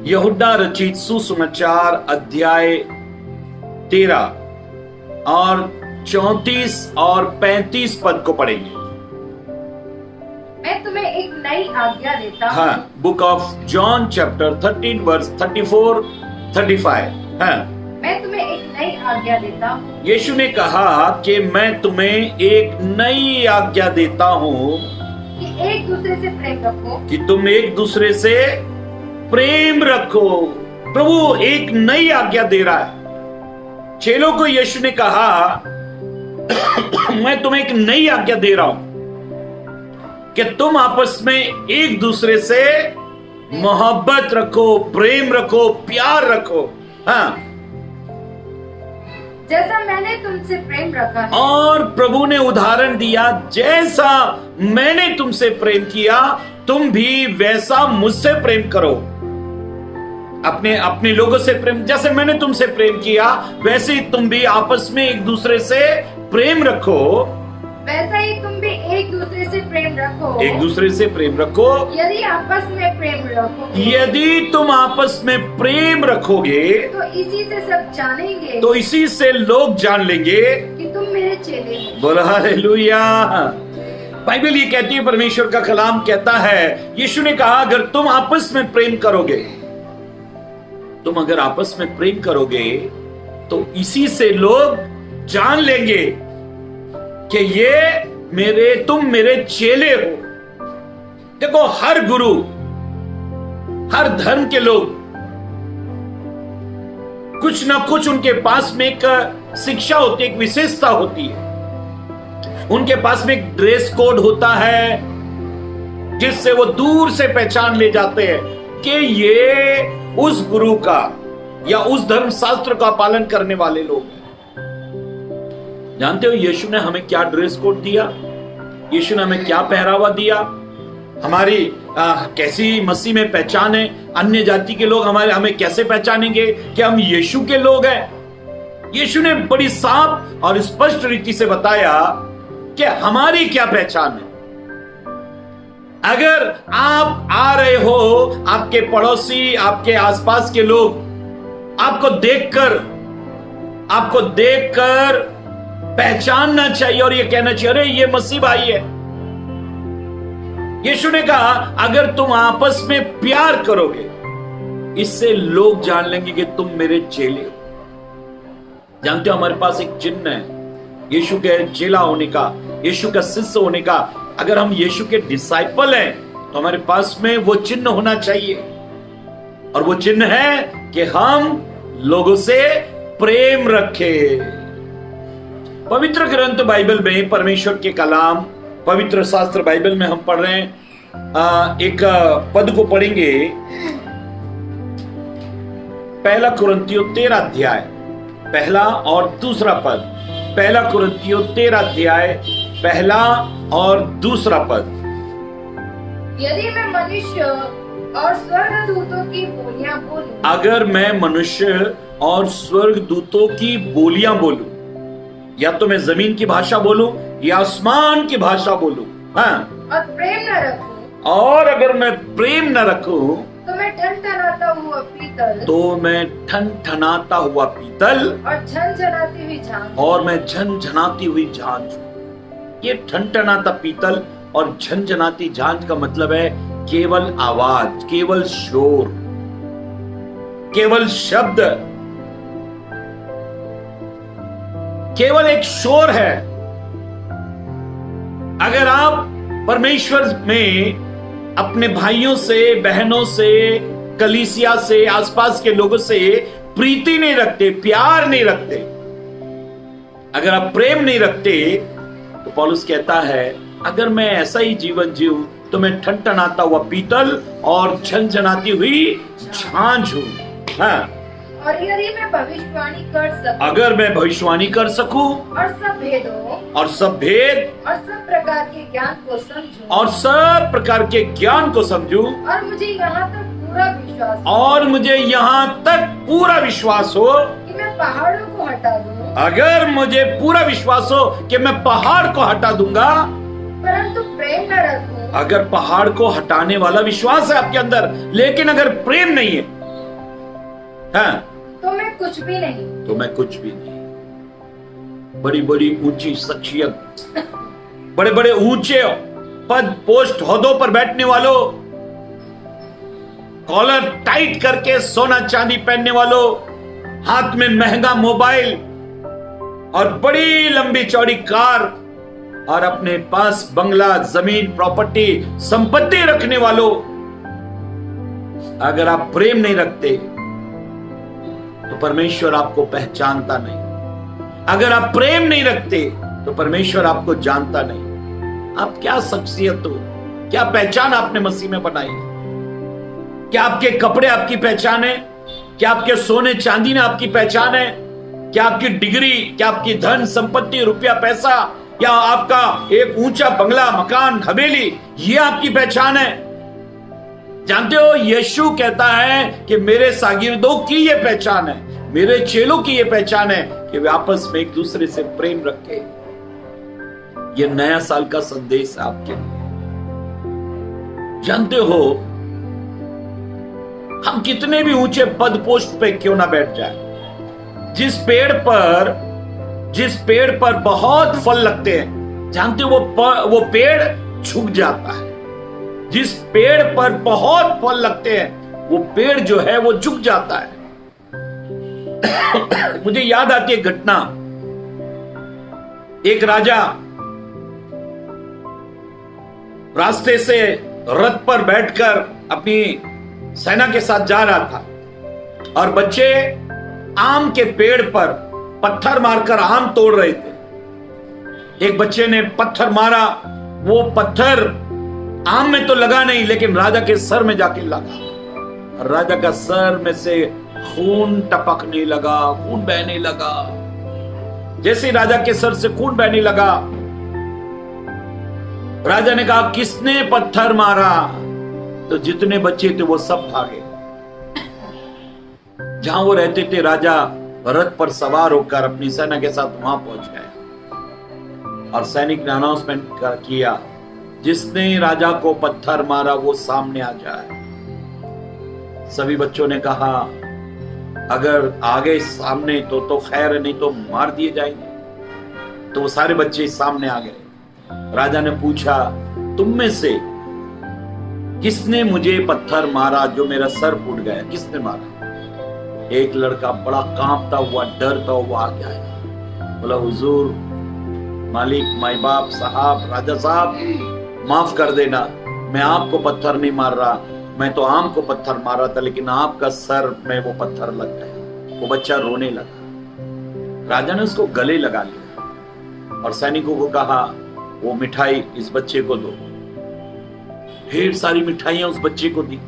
यहूदा रचित सुसमाचार अध्याय 13 और 34 और 35 पद को पढ़ेंगे। मैं तुम्हें एक नई आज्ञा देता हूँ। हाँ, book of John chapter 13 verse 34 35। हाँ, मैं तुम्हें एक नई आज्ञा देता हूँ यीशु ने कहा कि मैं तुम्हें एक नई आज्ञा देता हूँ कि एक दूसरे से प्रेम रखो। कि तुम एक दूसरे से प्रेम रखो। प्रभु एक नई आज्ञा दे रहा है। चेलों को यीशु ने कहा मैं तुम्हें एक नई आज्ञा दे रहा हूं कि तुम आपस में एक दूसरे से मोहब्बत रखो, प्रेम रखो, प्यार रखो। हाँ, जैसा मैंने तुमसे प्रेम रखा है। और प्रभु ने उदाहरण दिया, जैसा मैंने तुमसे प्रेम किया तुम भी वैसा मुझसे प्रेम करो। अपने अपने लोगों से प्रेम, जैसे मैंने तुमसे प्रेम किया वैसे ही तुम भी आपस में एक दूसरे से प्रेम रखो। वैसा ही तुम भी एक दूसरे से प्रेम रखो। एक दूसरे से प्रेम रखो। यदि आपस में प्रेम रखोगे, यदि तुम आपस में प्रेम रखोगे तो इसी से सब जानेंगे, तो इसी से लोग जान लेंगे कि तुम मेरे चेले हो। बोलो हालेलुया। बाइबल ये कहती है, परमेश्वर का कलाम कहता है, यीशु ने कहा अगर तुम आपस में प्रेम करोगे, तुम अगर आपस में प्रेम करोगे तो इसी से लोग जान लेंगे कि ये तुम मेरे चेले हो। देखो, हर गुरु, हर धर्म के लोग, कुछ ना कुछ उनके पास में एक शिक्षा होती है, एक विशेषता होती है। उनके पास में एक ड्रेस कोड होता है जिससे वो दूर से पहचान ले जाते हैं कि ये उस गुरु का या उस धर्म शास्त्र का पालन करने वाले लोग हैं। जानते हो यीशु ने हमें क्या ड्रेस कोड दिया? यीशु ने हमें क्या पहरावा दिया? हमारी कैसी मसीह में पहचान है? अन्य जाति के लोग हमें कैसे पहचानेंगे कि हम यीशु के लोग हैं? यीशु ने बड़ी साफ और स्पष्ट रीति से बताया कि हमारी क्या पहचान है। अगर आप आ रहे हो, आपके पड़ोसी, आपके आसपास के लोग आपको देखकर पहचानना चाहिए और ये कहना चाहिए, अरे ये मसीह भाई है। यीशु ने कहा अगर तुम आपस में प्यार करोगे, इससे लोग जान लेंगे कि तुम मेरे चेले हो। जानते हो हमारे पास एक चिन्ह है यीशु के चेला होने का, यीशु का शिष्य होने का। अगर हम यीशु के डिसाइपल हैं तो हमारे पास में वो चिन्ह होना चाहिए, और वो चिन्ह है कि हम लोगों से प्रेम रखें। पवित्र ग्रंथ बाइबल में, परमेश्वर के कलाम, पवित्र शास्त्र बाइबल में हम पढ़ रहे हैं। एक पद को पढ़ेंगे, पहला कुरिन्थियों 13 अध्याय, पहला और दूसरा पद। पहला कुरिन्थियों 13 अध्याय, पहला और दूसरा पद। यदि मैं मनुष्य और स्वर्गदूतों की बोलियां बोलूं, अगर मैं मनुष्य और स्वर्गदूतों की बोलियां बोलूं, या तो मैं जमीन की भाषा बोलूं या आसमान की भाषा बोलूं, हाँ, और प्रेम न रखूं, और अगर मैं प्रेम न रखूं तो मैं ठनठनाता हुआ पीतल, तो मैं ठनठनाता हुआ पीतल और झनझनाती हुई झांझ, और मैं झनझनाती हुई झांझ। ये ठनठनाता पीतल और झनझनाती झांझ का मतलब है केवल आवाज, केवल शोर, केवल शब्द, केवल एक शोर है। अगर आप परमेश्वर में अपने भाइयों से, बहनों से, कलीसिया से, आसपास के लोगों से प्रीति नहीं रखते, प्यार नहीं रखते, अगर आप प्रेम नहीं रखते, तो पौलुस कहता है अगर मैं ऐसा ही जीवन जीऊं तो मैं ठनठनाता हुआ पीतल और झनझनाती हुई झांझ हूं। हाँ, और यदि मैं भविष्यवाणी कर सकूं, अगर मैं भविष्यवाणी कर सकूं और सब भेदों और सब भेद और सब प्रकार के ज्ञान को समझूं, और सब प्रकार के ज्ञान को समझूं, और मुझे यहाँ तक पूरा विश्वास हो और मुझे यहाँ तक पूरा विश्वास हो कि मैं पहाड़ों को हटा दूं अगर मुझे पूरा विश्वास हो कि मैं पहाड़ को हटा दूंगा, परंतु प्रेम न रखूं, अगर पहाड़ को हटाने वाला विश्वास है आपके अंदर, लेकिन अगर प्रेम नहीं है, हाँ, तो मैं कुछ भी नहीं। तो मैं कुछ भी नहीं। बड़ी बड़ी ऊंची शख्सियत, बड़े बड़े ऊंचे पद पोस्ट ओहदों पर बैठने वालों, कॉलर टाइट करके सोना चांदी पहनने वालों, हाथ में महंगा मोबाइल और बड़ी लंबी चौड़ी कार और अपने पास बंगला, जमीन, प्रॉपर्टी, संपत्ति रखने वालों, अगर आप प्रेम नहीं रखते तो परमेश्वर आपको पहचानता नहीं। अगर आप प्रेम नहीं रखते तो परमेश्वर आपको जानता नहीं। आप क्या शख्सियत हो, क्या पहचान आपने मसीह में बनाई? क्या आपके कपड़े आपकी पहचान है? क्या आपके सोने चांदी ने आपकी पहचान है? क्या आपकी डिग्री, क्या आपकी धन संपत्ति, रुपया पैसा, या आपका एक ऊंचा बंगला, मकान, हवेली, ये आपकी पहचान है? जानते हो, यीशु कहता है कि मेरे शागिर्दों की ये पहचान है, मेरे चेलों की ये पहचान है कि वे आपस में एक दूसरे से प्रेम रखें। ये नया साल का संदेश है आपके लिए। जानते हो, हम कितने भी ऊंचे पद पोस्ट पे क्यों ना बैठ जाए, जिस पेड़ पर बहुत फल लगते हैं, जानते हो वो पेड़ झुक जाता है। जिस पेड़ पर बहुत फल लगते हैं, वो पेड़ जो है वो झुक जाता है। मुझे याद आती है घटना, एक राजा रास्ते से रथ पर बैठकर अपनी सेना के साथ जा रहा था और बच्चे आम के पेड़ पर पत्थर मारकर आम तोड़ रहे थे। एक बच्चे ने पत्थर मारा, वो पत्थर आम में तो लगा नहीं, लेकिन राजा के सर में जाके लगा। राजा का सर में से खून टपकने लगा, खून बहने लगा। जैसे ही राजा के सर से खून बहने लगा, राजा ने कहा, किसने पत्थर मारा? तो जितने बच्चे थे वो सब भागे। जहां वो रहते थे, राजा रथ पर सवार होकर अपनी सेना के साथ वहां पहुंच गया और सैनिक ने अनाउंसमेंट किया, जिसने राजा को पत्थर मारा वो सामने आ जाए। सभी बच्चों ने कहा, अगर आगे सामने तो खैर, नहीं तो मार दिए जाएंगे। तो वो सारे बच्चे सामने आ गए। राजा ने पूछा, तुम में से किसने मुझे पत्थर मारा जो मेरा सर फूट गया? किसने मारा? एक लड़का बड़ा कांपता हुआ, डरता हुआ आ गया। बोला, हुजूर, मालिक, माई बाप साहब, राजा साहब, माफ कर देना, मैं आपको पत्थर नहीं मार रहा, मैं तो आम को पत्थर मार रहा था, लेकिन आपका सर में वो पत्थर लग गया। वो बच्चा रोने लगा। राजा ने उसको गले लगा लिया और सैनिकों को कहा, वो मिठाई इस बच्चे को दो। ढेर सारी मिठाइयां उस बच्चे को दी।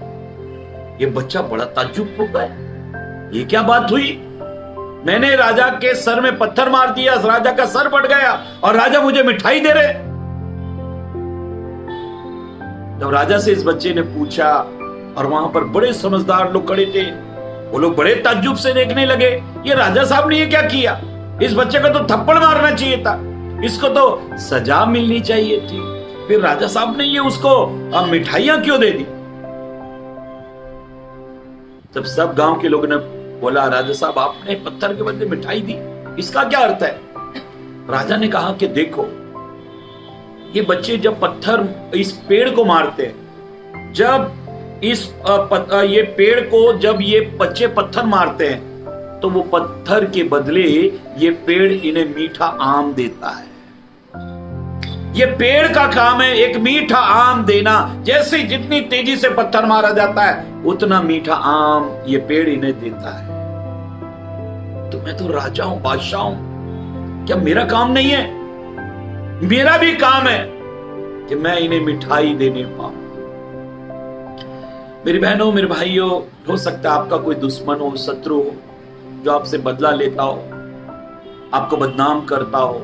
ये बच्चा बड़ा ताज्जुब हो गया, ये क्या बात हुई? मैंने राजा के सर में पत्थर मार दिया, राजा का सर फट गया और राजा मुझे मिठाई दे रहे। जब राजा से इस बच्चे ने पूछा, और वहां पर बड़े समझदार लोग खड़े थे, वो लोग बड़े ताज्जुब से देखने लगे, ये राजा साहब ने ये क्या किया? इस बच्चे को तो थप्पड़ मारना चाहिए था, इसको तो सजा मिलनी चाहिए थी, फिर राजा साहब ने ये उसको मिठाइयां क्यों दे दी? तब सब गांव के लोगों ने बोला, राजा साहब, आपने पत्थर के बदले मिठाई दी, इसका क्या अर्थ है? राजा ने कहा कि देखो, ये बच्चे जब पत्थर इस पेड़ को मारते हैं, जब ये पेड़ को जब ये बच्चे पत्थर मारते हैं, तो वो पत्थर के बदले ये पेड़ इन्हें मीठा आम देता है। ये पेड़ का काम है एक मीठा आम देना। जैसे जितनी तेजी से पत्थर मारा जाता है, उतना मीठा आम ये पेड़ इन्हें देता है। तो मैं तो राजा हूं, बादशाह हूं, क्या मेरा काम नहीं है? मेरा भी काम है कि मैं इन्हें मिठाई देने पाऊं। मेरी बहनों, मेरे भाइयों, हो सकता है आपका कोई दुश्मन हो, शत्रु हो, जो आपसे बदला लेता हो, आपको बदनाम करता हो,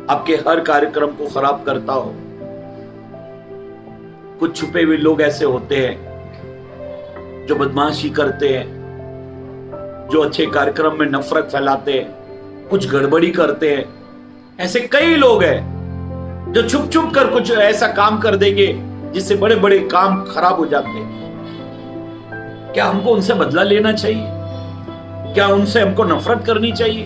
आपके हर कार्यक्रम को खराब करता हो। कुछ छुपे हुए लोग ऐसे होते हैं जो बदमाशी करते हैं, जो अच्छे कार्यक्रम में नफरत फैलाते हैं, कुछ गड़बड़ी करते हैं। ऐसे कई लोग हैं जो छुप छुप कर कुछ ऐसा काम कर देंगे जिससे बड़े बड़े काम खराब हो जाते हैं। क्या हमको उनसे बदला लेना चाहिए? क्या उनसे हमको नफरत करनी चाहिए?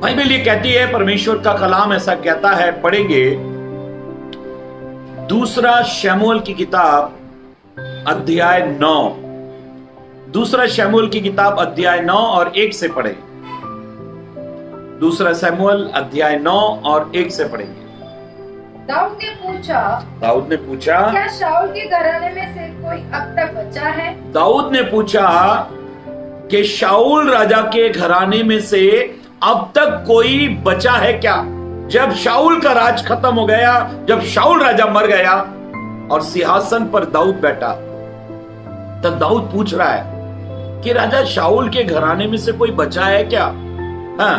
बाइबल ये कहती है, परमेश्वर का कलाम ऐसा कहता है, पढ़ेंगे दूसरा शमूएल की किताब अध्याय 9, दूसरा शमूएल की किताब अध्याय 9 और 1 से पढ़े। दूसरा शमूएल अध्याय 9 और 1 से पढ़ेंगे। दाऊद ने पूछा क्या शाऊल के घराने में से कोई अब तक बचा है? दाऊद ने पूछा कि शाऊल राजा के घराने में से अब तक कोई बचा है क्या? जब शाऊल का राज खत्म हो गया, जब शाऊल राजा मर गया और सिंहासन पर दाऊद बैठा, तब दाऊद पूछ रहा है कि राजा शाऊल के घराने में से कोई बचा है क्या? हाँ,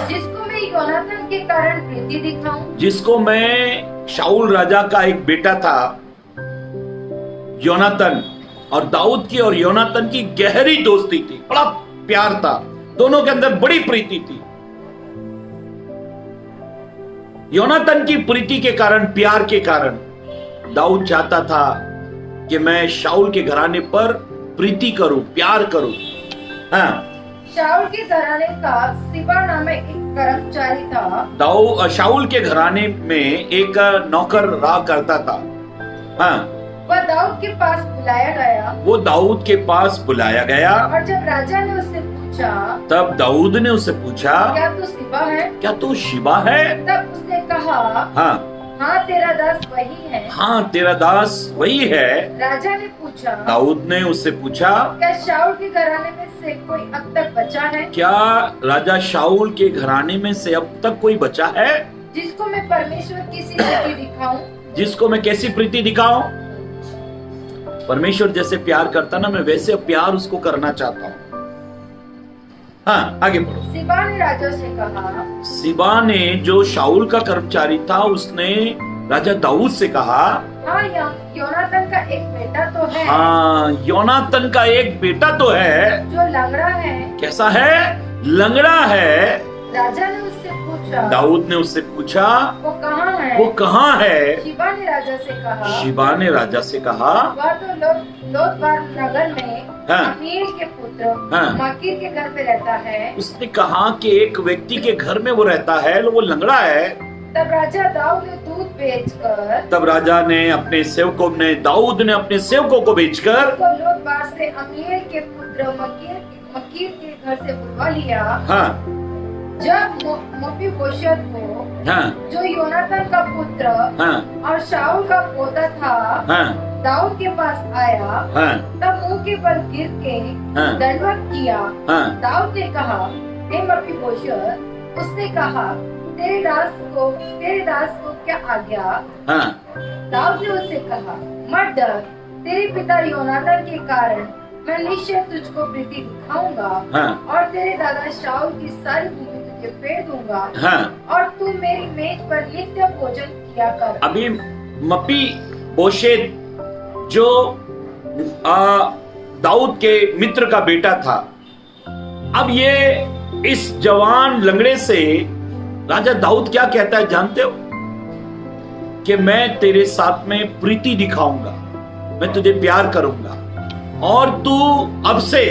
जिसको मैं योनातान के कारण प्रीति दिखाऊं, जिसको मैं, शाऊल राजा का एक बेटा था योनातान, और दाऊद की और योनातान की गहरी दोस्ती थी, बड़ा प्यार था, दोनों के अंदर बड़ी प्रीति थी। योनातान की प्रीति के कारण, प्यार के कारण दाऊद चाहता था कि मैं शाऊल के घराने पर प्रीति करूं, प्यार करूं। हाँ, शाऊल के घराने का सिबा नामे एक कर्मचारी था। शाऊल के घराने में एक नौकर रहा करता था। हाँ, वह दाऊद के पास बुलाया गया। वो दाऊद के पास बुलाया गया। और जब राजा ने उससे पूछा, तब दाऊद ने उससे पूछा, क्या तू सिबा है? क्या तू शिबा है? तब उसने कहा, हाँ तेरा दास वही है। हाँ तेरा दास वही है। राजा ने पूछा, दाऊद ने उससे पूछा, क्या शाऊल के घराने में से कोई अब तक बचा है? क्या राजा शाऊल के घराने में से अब तक कोई बचा है जिसको मैं परमेश्वर की सी प्रीति दिखाऊं? जिसको मैं कैसी प्रीति दिखाऊं? परमेश्वर जैसे प्यार करता ना, मैं वैसे प्यार उसको करना चाहता हूँ। हाँ, आगे बढ़ो। सिबा ने राजा से कहा, सिबा ने, जो शाऊल का कर्मचारी था, उसने राजा दाऊद से कहा, हाँ योनातान का एक बेटा तो है। हाँ, योनातान का एक बेटा तो है जो लंगड़ा है। कैसा है? लंगड़ा है। राजा ने उससे पूछा, दाऊद ने उससे पूछा, वो कहाँ है? वो कहाँ है? शिबा ने राजा से कहा, शिबा ने राजा से कहा, वह तो लोदबार नगर में अमीर के पुत्र मकीर के घर पे रहता है। उसने कहा कि एक व्यक्ति के घर में वो रहता है, वो लंगड़ा है। तब राजा दाऊद ने दूध बेचकर, तब राजा ने अपने सेवकों ने, दाऊद ने अपने सेवकों को बेचकर लोदबार से अमीर के पुत्र मकीर के घर से बुलवा लिया। हाँ, जब मपीबोशेत को, जो योनातान का पुत्र और शाऊल का पोता था, दाऊद के पास आया, तब मुंह के बल गिर के दंडवत किया। दाऊद ने कहा, हे मपीबोशेत। उसने कहा, तेरे दास को क्या आज्ञा? दाऊद ने उससे कहा, मत डर, तेरे पिता योनातान के कारण मैं निश्चय तुझको प्रीति दिखाऊंगा और तेरे दादा शाऊल की सारी भूमि तुझे फेर दूंगा। और तू मेरी मेज पर नित्य भोजन किया कर। अभी मपीबोशेत जो दाऊद के मित्र का बेटा था, अब ये इस जवान लंगड़े से राजा दाऊद क्या कहता है जानते हो? कि मैं तेरे साथ में प्रीति दिखाऊंगा, मैं तुझे प्यार करूंगा और तू अब से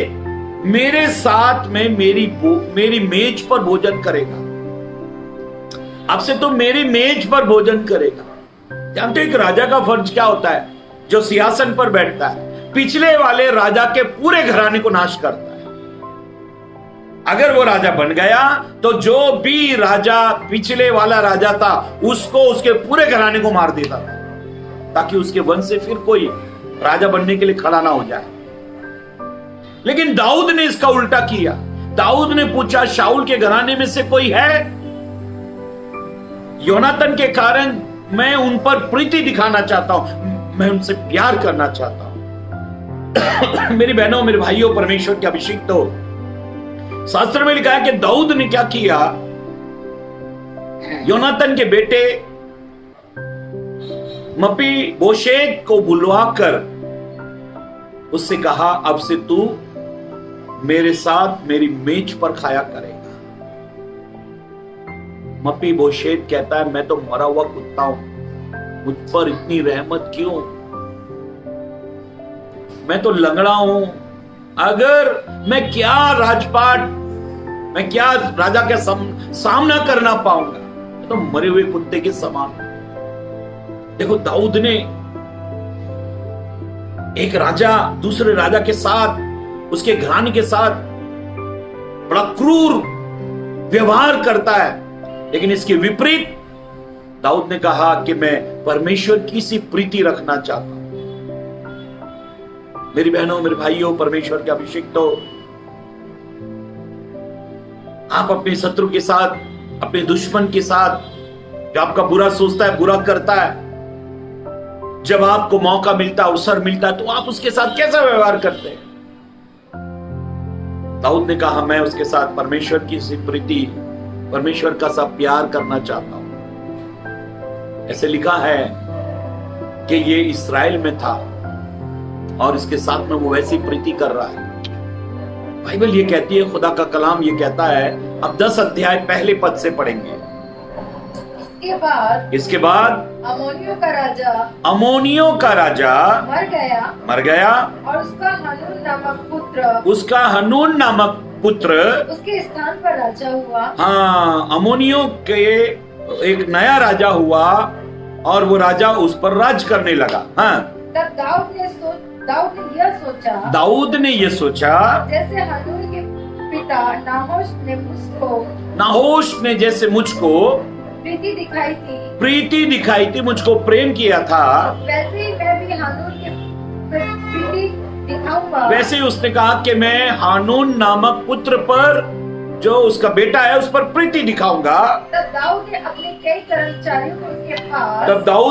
मेरे साथ में मेरी मेज पर भोजन करेगा। अब से तू मेरी मेज पर भोजन करेगा। जानते हो एक राजा का फर्ज क्या होता है? जो सिंहासन पर बैठता है, पिछले वाले राजा के पूरे घराने को नाश करता है। अगर वो राजा बन गया तो जो भी राजा, पिछले वाला राजा था, उसको, उसके पूरे घराने को मार देता था, ताकि उसके वंश से फिर कोई राजा बनने के लिए खड़ा ना हो जाए। लेकिन दाऊद ने इसका उल्टा किया। दाऊद ने पूछा, शाऊल के घराने में से कोई है? योनातान के कारण मैं उन पर प्रीति दिखाना चाहता हूं, मैं उनसे प्यार करना चाहता हूं। मेरी बहनों, मेरे भाइयों, परमेश्वर के अभिषिक्त हो, शास्त्र में लिखा है कि दाऊद ने क्या किया? योनातान के बेटे मपीबोशेत को बुलवाकर उससे कहा, अब से तू मेरे साथ मेरी मेज पर खाया करेगा। मपीबोशेत कहता है, मैं तो मरा हुआ कुत्ता हूं, मुझ पर इतनी रहमत क्यों? मैं तो लंगड़ा हूं, अगर मैं क्या राजपाट, मैं क्या राजा के सामना करना पाऊंगा? मैं तो मरे हुए कुत्ते के समान। देखो, दाऊद ने एक राजा दूसरे राजा के साथ, उसके घराने के साथ बड़ा क्रूर व्यवहार करता है, लेकिन इसके विपरीत दाऊद ने कहा कि मैं परमेश्वर की सी प्रीति रखना चाहता हूं। मेरी बहनों, मेरे भाइयों, परमेश्वर के अभिषिक्त हो, आप अपने शत्रु के साथ, अपने दुश्मन के साथ, जो आपका बुरा सोचता है, बुरा करता है, जब आपको मौका मिलता है, अवसर मिलता है, तो आप उसके साथ कैसा व्यवहार करते हैं? दाऊद ने कहा, मैं उसके साथ परमेश्वर की सी प्रीति, परमेश्वर का सा प्यार करना चाहता हूं। ऐसे लिखा है कि ये इस्राएल में था और इसके साथ में वो वैसी प्रीति कर रहा है। बाइबल ये कहती है, खुदा का कलाम ये कहता है, अब 10 अध्याय पहले पद से पढ़ेंगे। इसके बाद अमोनियों का राजा मर गया और उसका हनून नामक पुत्र उसके स्थान पर राजा हुआ। हाँ, अमोनियों के एक नया राजा हुआ और वो राजा उस पर राज करने लगा। हाँ, तब दाऊद ने ये सोचा, जैसे हनून के पिता नाहोश ने जैसे मुझको प्रीति दिखाई थी, मुझको प्रेम किया था, वैसे ही मैं भी हानून की प्रीति दिखाऊंगा। वैसे ही उसने कहा कि मैं हानून नामक पुत्र पर, जो उसका बेटा है, उस पर प्रीति दिखाऊंगा। तब दाऊद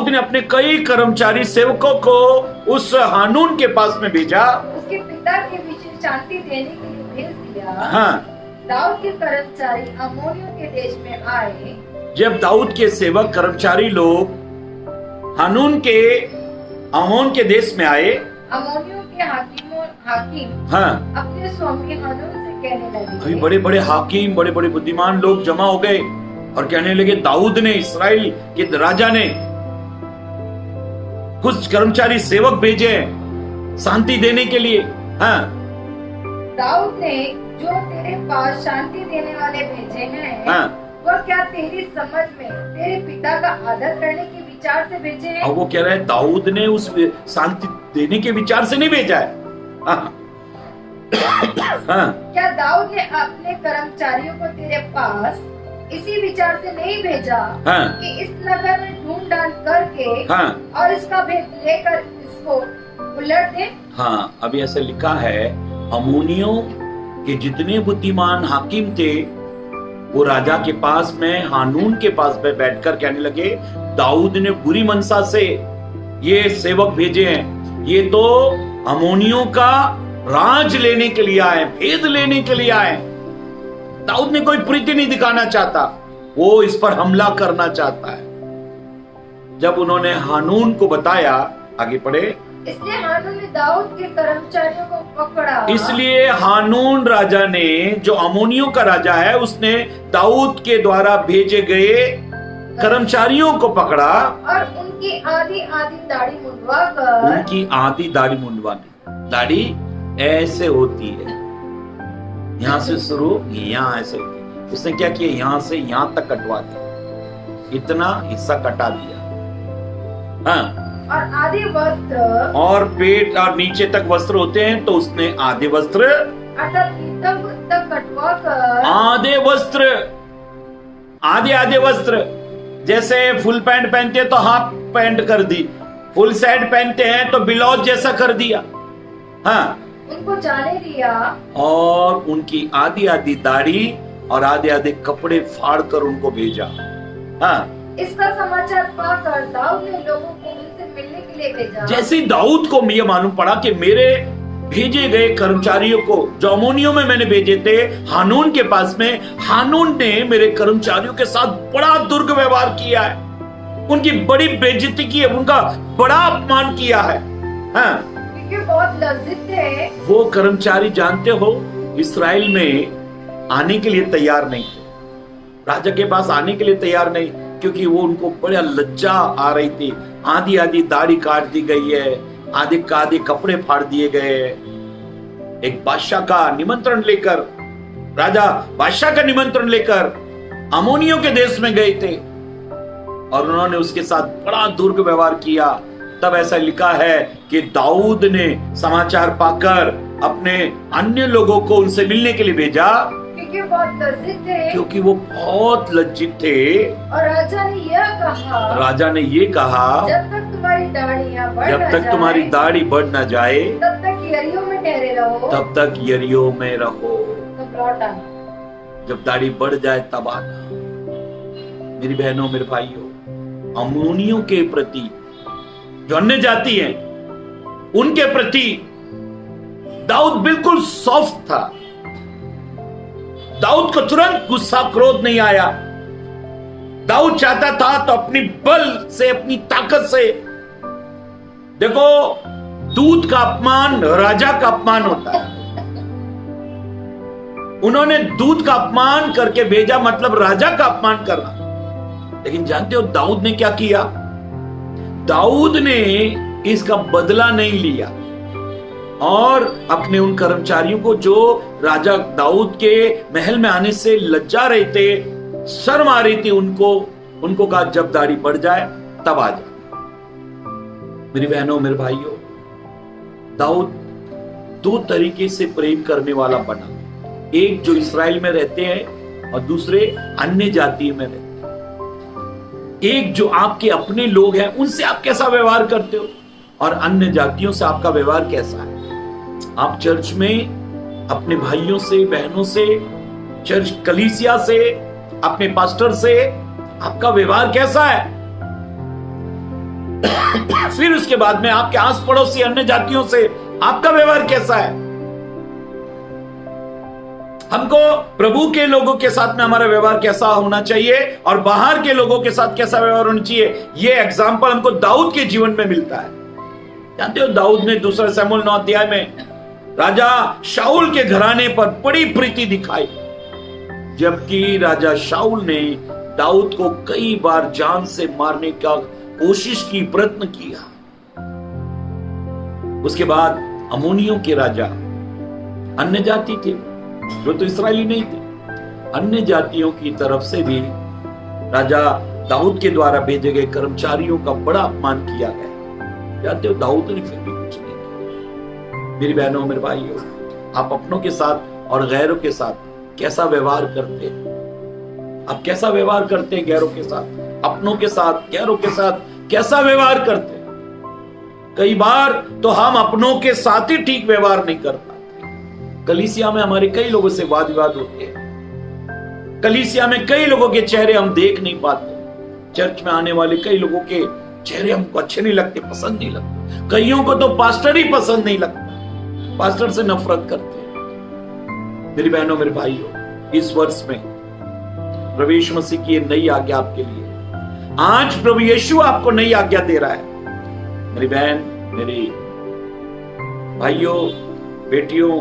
ने अपने कई कर्मचारी सेवकों को उस हानून के पास में भेजा, उसके पिता के विषय शांति देने के लिए भेज दिया। हाँ, दाऊद के कर्मचारी अमोनियों के देश में आए। जब दाऊद के सेवक कर्मचारी लोग हानून के अमोन के देश में आए, अमोनियों के हाकिम हाँ, अपने स्वामी हानून से कहने लगे। अभी बड़े बड़े हाकिम, बड़े बड़े बुद्धिमान लोग जमा हो गए और कहने लगे, दाऊद ने, इस्राएल के राजा ने कुछ कर्मचारी सेवक भेजे शांति देने के लिए। हाँ, दाऊद ने जो तेरे पास शांति देने वाले भेजे हैं, हाँ, वह क्या तेरी समझ में तेरे पिता का आदर करने के विचार से भेजे हैं? और वो कह रहा है, दाऊद ने उस शांति देने के विचार से नहीं भेजा है। हाँ। हाँ। क्या दाऊद ने अपने कर्मचारियों को तेरे पास इसी विचार से नहीं भेजा, हाँ, कि इस नगर में ढूंढ डाल करके, हाँ, और इसका भेद लेकर इसको उलट दे? हाँ, अभी ऐसे लिखा है, अमोनियों के जितने बुद्धिमान हाकिम थे, वो राजा के पास में, हानून के पास में बैठकर कहने लगे, दाऊद ने बुरी मनसा से ये सेवक भेजे हैं, ये तो अमोनियों का राज लेने के लिए आए, भेद लेने के लिए आए। दाऊद ने कोई प्रीति नहीं दिखाना चाहता, वो इस पर हमला करना चाहता है। जब उन्होंने हानून को बताया, आगे पढ़े, इसलिए हानून ने दाऊद के कर्मचारियों को पकड़ा। इसलिए हानून राजा ने, जो अमोनियों का राजा है, उसने दाऊद के द्वारा भेजे गए कर्मचारियों को पकड़ा और उनकी आधी दाढ़ी मुंडवाकर, उनकी आधी दाढ़ी मुंडवानी। दाढ़ी ऐसे होती है, यहाँ से शुरू, यहाँ ऐसे होती है। उसने क्या किया, यहाँ से यहाँ तक कटवा दिया, इतना हिस्सा कटा दिया। हाँ, और आधे वस्त्र, और पेट और नीचे तक वस्त्र होते हैं, तो उसने आधे वस्त्र अर्थात तक कटवा कर, आधे वस्त्र, जैसे फुल पैंट पहनते हैं तो हाफ पैंट कर दी, फुल शर्ट पहनते हैं तो ब्लाउज जैसा कर दिया। हाँ, उनको जाने दिया और उनकी आधी दाढ़ी और आधे कपड़े फाड़ कर उनको भेजा। हाँ, इसका समाचार पाकर दाऊद ने लोगों को उनसे मिलने के लिए भेजा। जैसे दाऊद को यह मालूम पड़ा कि मेरे भेजे गए कर्मचारियों को, जो अमोनियों में मैंने भेजे थे हानून के पास में, हानून ने मेरे कर्मचारियों के साथ बड़ा दुर्व्यवहार किया है, उनकी बड़ी बेइज्जती की है, उनका बड़ा अपमान किया है। हाँ, क्योंकि बहुत लज्जित थे। वो कर्मचारी जानते हो, इस्राएल में आने के लिए तैयार नहीं थे, राजा के पास आने के लिए तैयार नहीं, क्योंकि वो उनको बड़ा लज्जा आ रही थी। आधी आधी दाढ़ी काट दी गई है, आधे आधे कपड़े फाड़ दिए गए। एक बादशाह का निमंत्रण लेकर, राजा बादशाह का निमंत्रण लेकर अमोनियों के देश में गए थे और उन्होंने उसके साथ बड़ा दुर्व्यवहार किया। तब ऐसा लिखा है कि दाऊद ने समाचार पाकर अपने अन्य लोगों को उनसे मिलने के लिए भेजा, क्योंकि बहुत लज्जित थे, क्योंकि वो बहुत लज्जित थे। और राजा ने ये कहा, जब तक तुम्हारी दाढ़ी बढ़ न जाए, तब तक यरीहो में ठहरे रहो, तब तक यरीहो में रहो। तब लौट आना, जब दाढ़ी बढ़ जाए तब आना। मेरी बहनों, मेरे भाइयों, अम्मोनियों के प्रति, जो अन्य जाति हैं, उनके प्रति दाऊद बिल्कुल सॉफ्ट था। दाऊद को तुरंत गुस्सा क्रोध नहीं आया। दाऊद चाहता था तो अपनी बल से, अपनी ताकत से, देखो, दूत का अपमान राजा का अपमान होता है। उन्होंने दूत का अपमान करके भेजा, मतलब राजा का अपमान करना। लेकिन जानते हो दाऊद ने क्या किया? दाऊद ने इसका बदला नहीं लिया और अपने उन कर्मचारियों को, जो राजा दाऊद के महल में आने से लज्जा रहे थे, शर्म आ रही थी, उनको कहा जब दाढ़ी बढ़ जाए तब आ जाए। मेरी बहनों, मेरे भाइयों, दाऊद दो तरीके से प्रेम करने वाला बना। एक जो इस्राएल में रहते हैं और दूसरे अन्य जाति में रहते हैं। एक जो आपके अपने लोग हैं, उनसे आप कैसा व्यवहार करते हो, और अन्य जातियों से आपका व्यवहार कैसा है। आप चर्च में अपने भाइयों से, बहनों से, चर्च कलीसिया से, अपने पास्टर से आपका व्यवहार कैसा है। फिर उसके बाद में आपके आस पड़ोसी अन्य जातियों से आपका व्यवहार कैसा है। हमको प्रभु के लोगों के साथ में हमारा व्यवहार कैसा होना चाहिए और बाहर के लोगों के साथ कैसा व्यवहार होना चाहिए। ये एग्जाम्पल हमको दाऊद के जीवन में मिलता है। जानते हो, दाऊद ने 2 शमूएल 9 अध्याय में राजा शाऊल के घराने पर बड़ी प्रीति दिखाई, जबकि राजा शाऊल ने दाऊद को कई बार जान से मारने का कोशिश की, प्रयत्न किया। उसके बाद अम्मोनियों के राजा, अन्य जाति थे, जो तो इस्राएली नहीं थे, अन्य जातियों की तरफ से भी राजा दाऊद के द्वारा भेजे गए कर्मचारियों का बड़ा अपमान किया गया। जानते हो, दाऊद ने फिर भी कुछ नहीं किया। मेरी बहनों, मेरे भाइयों, आप अपनों के साथ और गैरों के साथ कैसा व्यवहार करते हैं? आप कैसा व्यवहार करते हैं गैरों के साथ? अपनों के साथ, गैरों के साथ कैसा व्यवहार करते हैं? कई बार तो हम अपनों के साथ ही ठीक व्यवहार नहीं कर पाते। कलीसिया में हमारे कई लोगों से वाद विवाद होते हैं। कलीसिया में कई लोगों के चेहरे हम देख नहीं पाते। चर्च में आने वाले कई लोगों के चेहरे हमको अच्छे नहीं लगते, पसंद नहीं लगते। कईयों को तो पास्टर ही पसंद नहीं लगता, पास्टर से नफरत करते हैं। मेरी बहनों, मेरे भाइयों, इस वर्ष में प्रभु यीशु मसीह की नई आज्ञा आपके लिए, आज प्रभु यीशु आपको नई आज्ञा दे रहा है। मेरी बहन, मेरी भाइयों, बेटियों,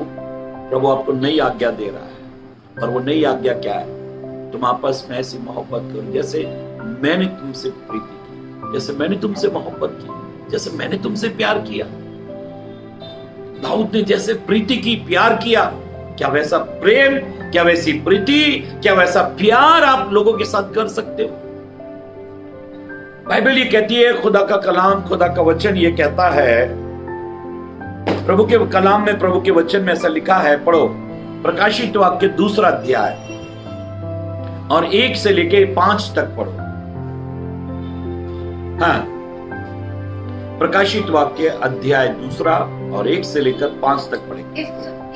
प्रभु आपको नई आज्ञा दे रहा है। और वो नई आज्ञा क्या है? तुम आपस में ऐसी मोहब्बत करो जैसे मैंने तुमसे प्रीति की, जैसे मैंने तुमसे मोहब्बत की, जैसे मैंने तुमसे प्यार किया। दाऊद ने जैसे प्रीति की, प्यार किया, क्या वैसा प्रेम, क्या वैसी प्रीति, क्या वैसा प्यार आप लोगों के साथ कर सकते हो? बाइबल ये कहती है, खुदा का कलाम, खुदा का वचन ये कहता है, प्रभु के कलाम में, प्रभु के वचन में ऐसा लिखा है, पढ़ो, प्रकाशित वाक्य 2 अध्याय और 1 से लेके 5 तक पढ़ो। हाँ, प्रकाशित वाक्य अध्याय 2 और 1 से लेकर 5 तक पढ़ेंगे।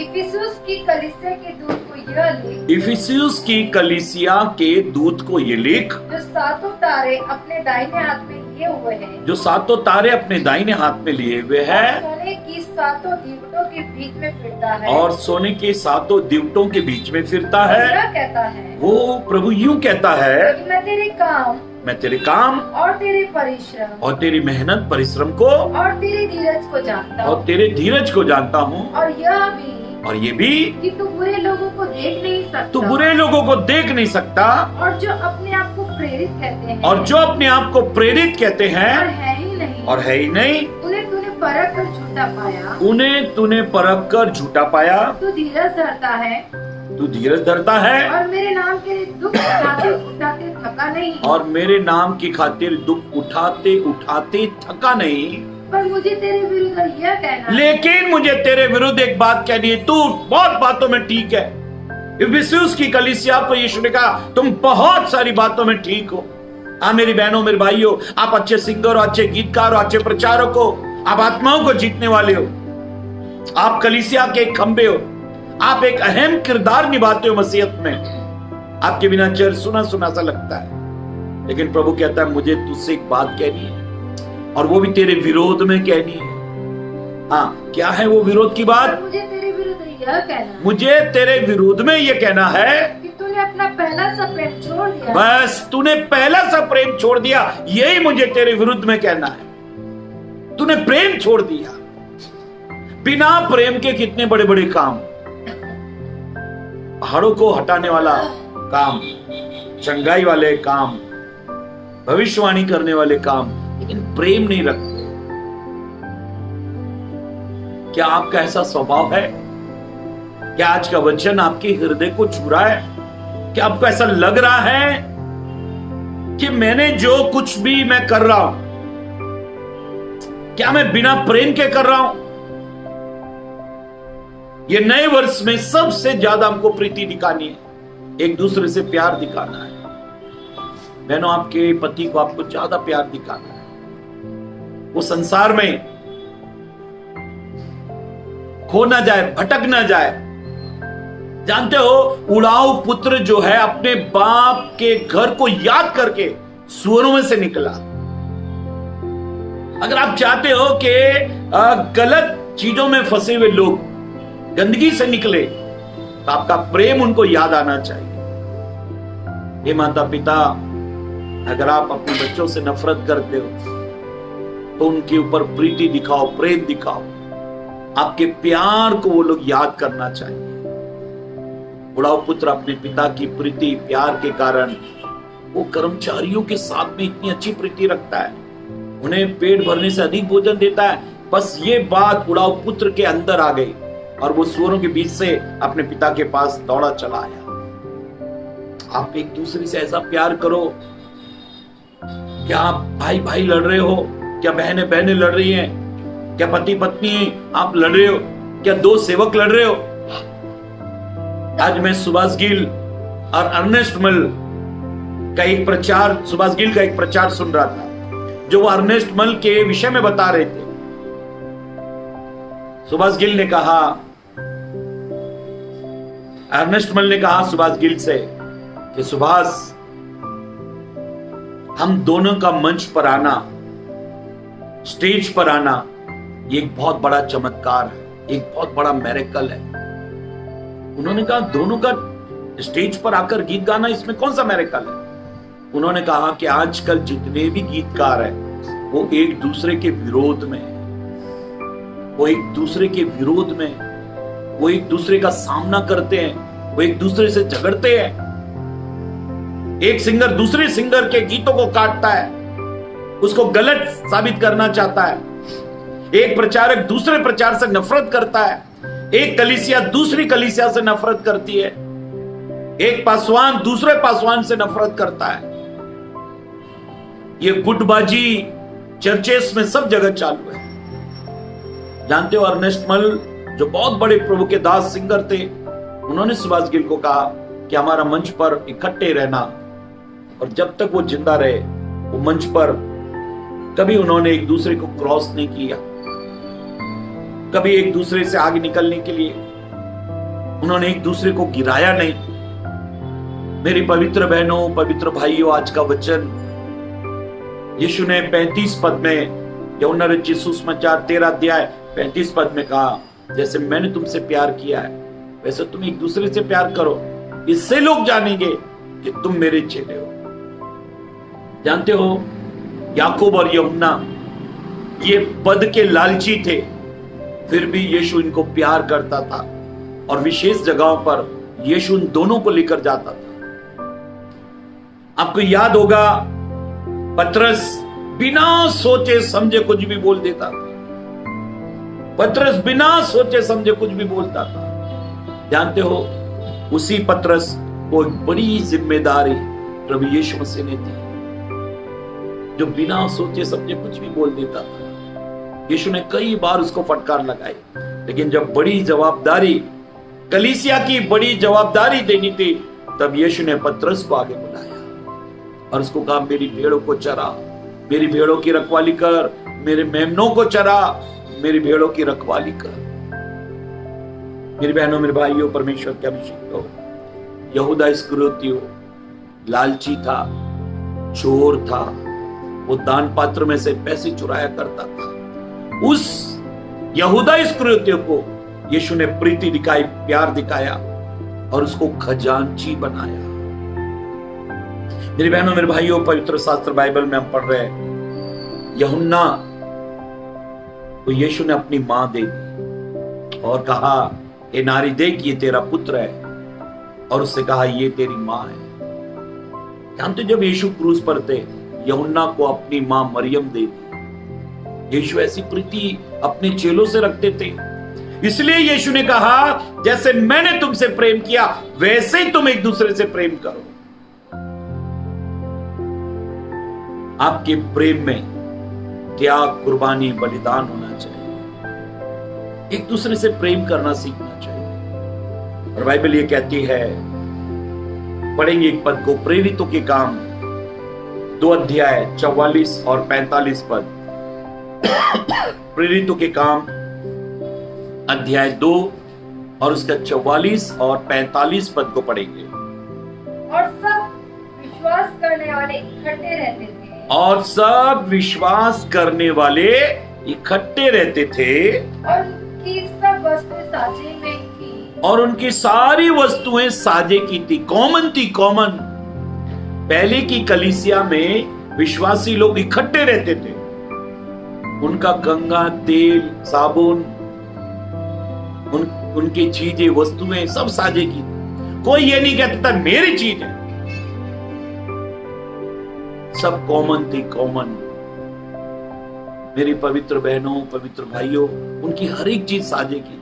इफिसुस की कलीसिया के दूत को यह लिख, इफिसुस की कलीसिया के दूत को ये लिख, जो 7 तारे अपने दाहिने हाथ में लिए हुए हैं, जो 7 तारे अपने दाहिने हाथ में लिए हुए हैं, सोने की 7 दीवटों के बीच में फिरता है, और सोने के 7 दीवटों के बीच में फिरता है। क्या कहता है? वो प्रभु यूं कहता है, मैं तेरे काम और तेरे परिश्रम और तेरी मेहनत परिश्रम को और तेरे धीरज को जानता हूँ, और यह भी और ये भी कि तू बुरे लोगों को देख नहीं सकता, तू बुरे लोगों को देख नहीं सकता, और जो अपने आप को प्रेरित कहते हैं, और जो अपने आप को प्रेरित कहते हैं, और है ही नहीं, और है ही नहीं, उन्हें तूने परख कर झूठा पाया, उन्हें तूने परख कर झूठा पाया। तू धीरज धरता है, तू धीरज धरता है, और मेरे नाम के लिए दुख उठाते उठाते थका नहीं, और मेरे नाम की खातिर दुख उठाते उठाते थका नहीं। पर मुझे तेरे विरुद्ध यह कहना, लेकिन मुझे तेरे विरुद्ध एक बात कहनी है। तू बहुत बातों में ठीक है, इफिसुस की कलीसिया को यीशु ने कहा तुम बहुत सारी बातों में ठीक हो। हाँ मेरी बहनों मेरे भाइयों, आप अच्छे सिंगर हो, अच्छे गीतकार हो, अच्छे प्रचारक हो, आप आत्माओं को जीतने वाले हो, आप कलीसिया के एक खंबे हो, आप एक अहम किरदार निभाते हो मसीहत में। आपके बिना चर्च सुना सुना सा लगता है, लेकिन प्रभु कहता है मुझे तुझसे एक बात कहनी है, और वो भी तेरे विरोध में कहनी है। हाँ, क्या है वो विरोध की बात? मुझे तेरे विरुद्ध यह कहना, मुझे तेरे विरोध में ये कहना है कि तूने अपना पहला सा प्रेम छोड़ दिया। बस तूने पहला सा प्रेम छोड़ दिया, यही मुझे तेरे विरुद्ध में कहना है। तूने प्रेम छोड़ दिया। बिना प्रेम के कितने बड़े बड़े काम, पहाड़ों को हटाने वाला काम, चंगाई वाले काम, भविष्यवाणी करने वाले काम, लेकिन प्रेम नहीं रखते। क्या आपका ऐसा स्वभाव है? क्या आज का वचन आपके हृदय को छू रहा है? क्या आपको ऐसा लग रहा है कि मैंने जो कुछ भी मैं कर रहा हूं, क्या मैं बिना प्रेम के कर रहा हूं? ये नए वर्ष में सबसे ज्यादा हमको प्रीति दिखानी है, एक दूसरे से प्यार दिखाना है। बहनों, आपके पति को आपको ज्यादा प्यार दिखाना है। वो संसार में खो ना जाए, भटक ना जाए। जानते हो, उड़ाऊ पुत्र जो है अपने बाप के घर को याद करके सुअरों में से निकला। अगर आप चाहते हो कि गलत चीजों में फंसे हुए लोग गंदगी से निकले, तो आपका प्रेम उनको याद आना चाहिए। ये माता पिता, अगर आप अपने बच्चों से नफरत करते हो तो उनके ऊपर प्रीति दिखाओ, प्रेम दिखाओ। आपके प्यार को वो लोग याद करना चाहिए। उड़ाऊ पुत्र अपने पिता की प्रीति प्यार के कारण वो कर्मचारियों के साथ में इतनी अच्छी प्रीति रखता है, उन्हें पेट भरने से अधिक भोजन देता है। बस ये बात उड़ाऊ पुत्र के अंदर आ गई और वो सुअरों के बीच से अपने पिता के पास दौड़ा चला आया। आप एक दूसरे से ऐसा प्यार करो। क्या आप भाई भाई लड़ रहे हो? क्या बहनें बहनें लड़ रही हैं? क्या पति पत्नी आप लड़ रहे हो? क्या दो सेवक लड़ रहे हो? आज मैं सुभाष गिल और अर्नेस्ट मल का एक प्रचार, सुभाष गिल का एक प्रचार सुन रहा था, जो वो अर्नेस्ट मल के विषय में बता रहे थे। सुभाष गिल ने कहा, अर्नेस्ट मल ने कहा सुभाष गिल से कि सुभाष, हम दोनों का मंच पर आना, स्टेज पर आना, ये एक बहुत बड़ा चमत्कार है, एक बहुत बड़ा मिरेकल है। उन्होंने कहा दोनों का स्टेज पर आकर गीत गाना, इसमें कौन सा मिरेकल है? उन्होंने कहा कि आजकल जितने भी गीतकार हैं वो एक दूसरे के विरोध में है, वो एक दूसरे के विरोध में, वो एक दूसरे का सामना करते हैं, वो एक दूसरे से झगड़ते हैं। एक सिंगर दूसरे सिंगर के गीतों को काटता है, उसको गलत साबित करना चाहता है। एक प्रचारक दूसरे प्रचार से नफरत करता है, एक कलीसिया दूसरी कलीसिया से नफरत करती है, एक पासवान दूसरे पासवान से नफरत करता है। ये गुटबाजी चर्चेस में सब जगह चालू है। जानते हो, अर्नेस्ट मल जो बहुत बड़े प्रभु के दास सिंगर थे, उन्होंने सुभाष गिल को कहा कि हमारा मंच पर इकट्ठे रहना, और जब तक वो जिंदा रहे वो मंच पर कभी उन्होंने एक दूसरे को क्रॉस नहीं किया, कभी एक दूसरे से आगे निकलने के लिए उन्होंने एक दूसरे को गिराया नहीं। मेरी पवित्र बहनों, पवित्र भाइयों, आज का वचन यीशु ने 35 पद में, यूहन्ना रचित सुसमाचार 13 अध्याय 35 पद में कहा, जैसे मैंने तुमसे प्यार किया है वैसे तुम एक दूसरे से प्यार करो, इससे लोग जानेंगे कि तुम मेरे चेले हो। जानते हो, याकूब और यूहन्ना ये पद के लालची थे, फिर भी यीशु इनको प्यार करता था। और विशेष जगहों पर यीशु उन दोनों को लेकर जाता था। आपको याद होगा, पतरस बिना सोचे समझे कुछ भी बोल देता था। पतरस बिना सोचे समझे कुछ भी बोलता था। जानते हो, उसी पतरस को एक बड़ी जिम्मेदारी प्रभु यीशु मसीह ने दी, जो बिना सोचे समझे कुछ भी बोल देता था। यीशु ने कई बार उसको फटकार लगाई, लेकिन जब बड़ी जवाबदारी, कलीसिया की बड़ी जवाबदारी देनी थी, तब यीशु ने पतरस को आगे बुलाया और उसको कहा, मेरी भेड़ों को चरा, मेरी भेड़ों की रखवाली कर, मेरे मेमनों को चरा, मेरी भेड़ों की रखवाली कर। मेरी बहनों, मेरे भाइयों, परमेश्वर के अभिषिक्त हो, यहूदा इस्करियोती लालची था, चोर था, वो दान पात्र में से पैसे चुराया करता था। उस यहूदा इस्करियोती को यीशु ने प्रीति दिखाई, प्यार दिखाया और उसको खजांची बनाया। मेरी बहनों, मेरे भाइयों, पवित्र शास्त्र बाइबल में हम पढ़ रहे हैं, यूहन्ना को यीशु ने अपनी मां दे दी और कहा, ए नारी, देख ये तेरा पुत्र है, और उससे कहा, ये तेरी मां है। जानते, जब यीशु क्रूस पर थे, यूहन्ना को अपनी मां मरियम दे दी। यीशु ऐसी प्रीति अपने चेलों से रखते थे, इसलिए यीशु ने कहा, जैसे मैंने तुमसे प्रेम किया वैसे ही तुम एक दूसरे से प्रेम करो। आपके प्रेम में त्याग, कुर्बानी, बलिदान होना चाहिए। एक दूसरे से प्रेम करना सीखना चाहिए। और बाइबल ये कहती है, पढ़ेंगे एक पद को, प्रेरितों के काम 2 अध्याय 44 और 45 पद। प्रेरितों के काम अध्याय 2 और उसका 44 और 45 पद को पढ़ेंगे। और सब विश्वास करने वाले इकट्ठे रहते थे, और सब विश्वास करने वाले इकट्ठे रहते थे, और उनकी सब वस्तुएं साझे में थी, और उनकी सारी वस्तुएं साझे की थी, कॉमन थी, कॉमन। पहले की कलीसिया में विश्वासी लोग इकट्ठे रहते थे, उनका गंगा तेल, साबुन, उनकी चीजें, वस्तुएं सब साझे की थी। कोई ये नहीं कहता था मेरी चीज है, सब कॉमन थी, कॉमन। मेरी पवित्र बहनों, पवित्र भाइयों, उनकी हर एक चीज साझे की थी।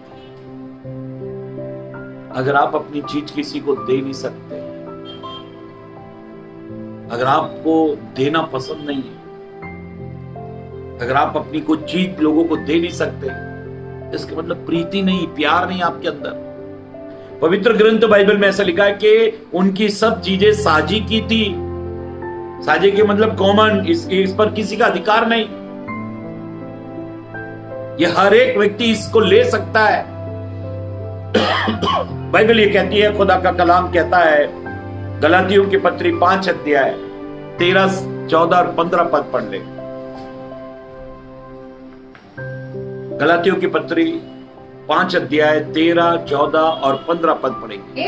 अगर आप अपनी चीज किसी को दे नहीं सकते, अगर आपको देना पसंद नहीं है, अगर आप अपनी कोई चीज लोगों को दे नहीं सकते, इसका मतलब प्रीति नहीं, प्यार नहीं आपके अंदर। पवित्र ग्रंथ बाइबल में ऐसा लिखा है कि उनकी सब चीजें साझी की थी। साझे के मतलब कॉमन, इस पर किसी का अधिकार नहीं, ये हर एक व्यक्ति इसको ले सकता है। बाइबल ये कहती है, खुदा का कलाम कहता है, गलातियों की पत्री 5 अध्याय 13, 14 और 15 पद पढ़ ले। गलातियों की पत्री 5 अध्याय 13, 14 और 15 पद पढ़ेंगे।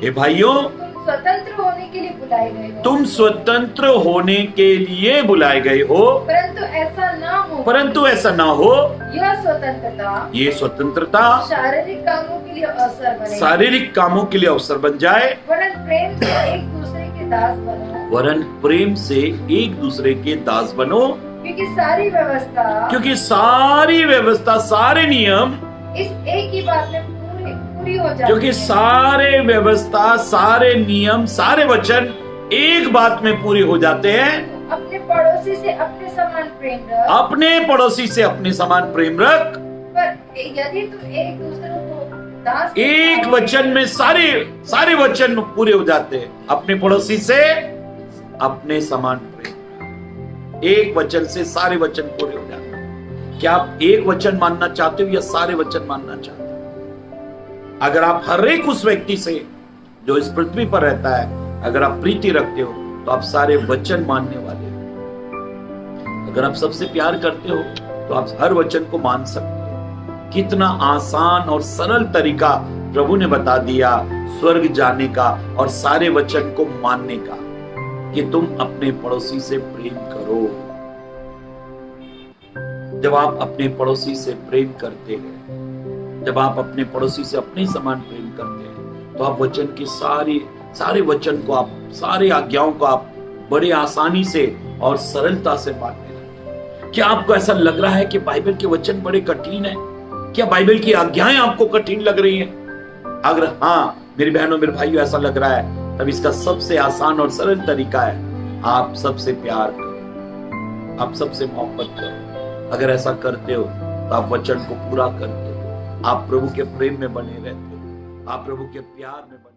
हे भाइयों, स्वतंत्र होने के लिए बुलाए गए हो। तुम स्वतंत्र होने के लिए बुलाए गए हो, परंतु ऐसा ना हो, परंतु ऐसा ना हो, ये स्वतंत्रता शारीरिक कामों के लिए अवसर बने, शारीरिक कामों के लिए अवसर बन जाए, वरन प्रेम से एक दूसरे के दास बनो, वरन प्रेम से एक दूसरे के दास बनो, क्योंकि सारी व्यवस्था, सारे नियम इस एक ही बात में पूरी हो जाती, क्योंकि सारे व्यवस्था, सारे नियम, सारे वचन एक बात में पूरे हो जाते हैं। अपने पड़ोसी से अपने समान प्रेम रख, अपने पड़ोसी से अपने समान प्रेम रख। पर यदि तुम एक दूसरे को दास, एक वचन में सारे वचन पूरे हो जाते हैं। अपने पड़ोसी से अपने समान प्रेम, एक वचन से सारे वचन पूरे हो जाते हैं। क्या आप एक वचन मानना चाहते हो या सारे वचन मानना चाहते हो? अगर आप हर एक उस व्यक्ति से जो इस पृथ्वी पर रहता है, अगर आप प्रीति रखते हो, तो आप सारे वचन मानने वाले हो। अगर आप सबसे प्यार करते हो, तो आप हर वचन को मान सकते हो। कितना आसान और सरल तरीका प्रभु ने बता दिया स्वर्ग जाने का और सारे वचन को मानने का, कि तुम अपने पड़ोसी से प्रेम करो। जब आप अपने पड़ोसी से प्रेम करते हैं, जब आप अपने पड़ोसी से अपने समान प्रेम करते हैं तो आप वचन के सारे वचन को, आप सारे आज्ञाओं को आप बड़े आसानी से और सरलता से मानने लगते। क्या आपको ऐसा लग रहा है कि बाइबल के वचन बड़े कठिन है? क्या बाइबल की आज्ञाएं आपको कठिन लग रही हैं? अगर हाँ मेरी बहनों मेरे भाइयों ऐसा लग रहा है, तब इसका सबसे आसान और सरल तरीका है, आप सबसे प्यार करो, आप सबसे मोहब्बत करो। अगर ऐसा करते हो तो आप वचन को पूरा करते हो, आप प्रभु के प्रेम में बने रहते हो, आप प्रभु के प्यार में बने